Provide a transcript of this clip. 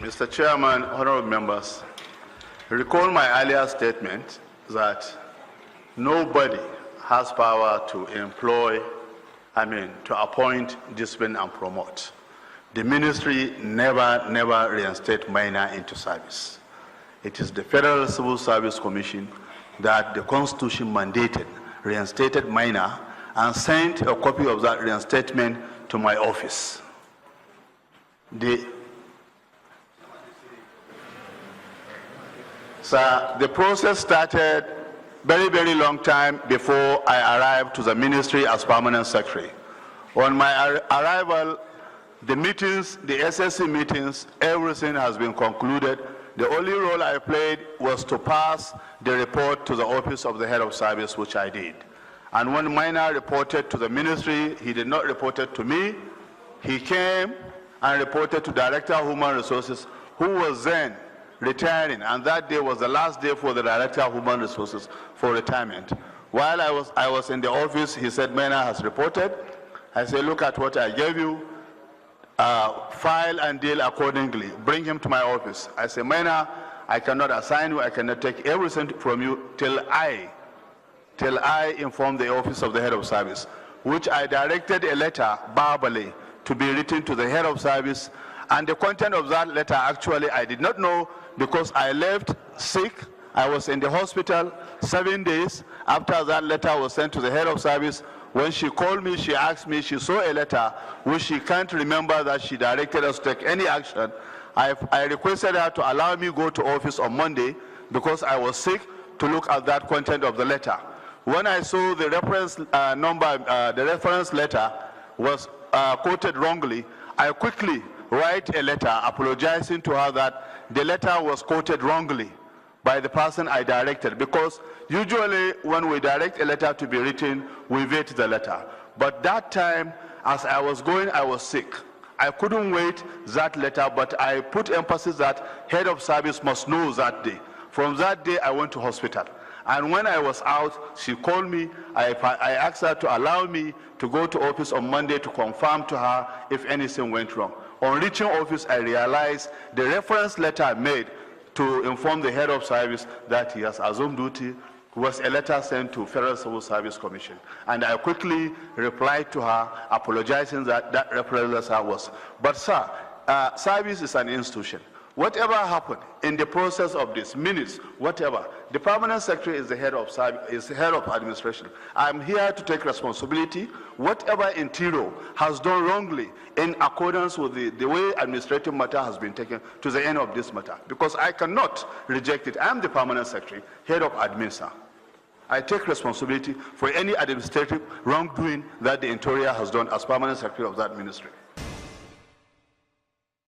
Mr. Chairman, honorable members, recall my earlier statement that nobody has power to to appoint, discipline, and promote. The ministry never reinstate MAINA into service. It is the Federal Civil Service Commission that the Constitution mandated reinstated MAINA and sent a copy of that reinstatement to my office. The process started very long time before I arrived to the ministry as permanent secretary. On my arrival, the meetings, the SSC meetings, everything has been concluded. The only role I played was to pass the report to the office of the head of service, which I did. And when MAINA reported to the ministry, he did not report it to me. He came and reported to Director of Human Resources, who was then retiring, and that day was the last day for the Director of Human Resources for retirement. While I was in the office, he said, MAINA has reported. I said, look at what I gave you, file and deal accordingly. Bring him to my office. I said, MAINA, I cannot assign you, I cannot take everything from you till I inform the office of the head of service, which I directed a letter verbally to be written to the head of service. And the content of that letter, actually, I did not know because I left sick. I was in the hospital 7 days after that letter was sent to the head of service. When she called me, she asked me, she saw a letter which she can't remember that she directed us to take any action. I requested her to allow me go to office on Monday because I was sick to look at that content of the letter. When I saw the reference the reference letter was quoted wrongly, I quickly write a letter apologizing to her that the letter was quoted wrongly by the person I directed, because usually when we direct a letter to be written, we vet the letter. But that time, as I was going, I was sick. I couldn't wait that letter, but I put emphasis that head of service must know that day. From that day, I went to hospital. And when I was out, she called me. I asked her to allow me to go to office on Monday to confirm to her if anything went wrong. On reaching office, I realized the reference letter I made to inform the head of service that he has assumed duty was a letter sent to Federal Civil Service Commission. And I quickly replied to her, apologizing that that reference letter was. But sir, service is an institution. Whatever happened in the process of this, minutes, whatever, the permanent secretary is the head of service, is the head of administration. I'm here to take responsibility. Whatever Interior has done wrongly in accordance with the way administrative matter has been taken to the end of this matter, because I cannot reject it. I'm the permanent secretary, head of admin, sir. I take responsibility for any administrative wrongdoing that the Interior has done as permanent secretary of that ministry.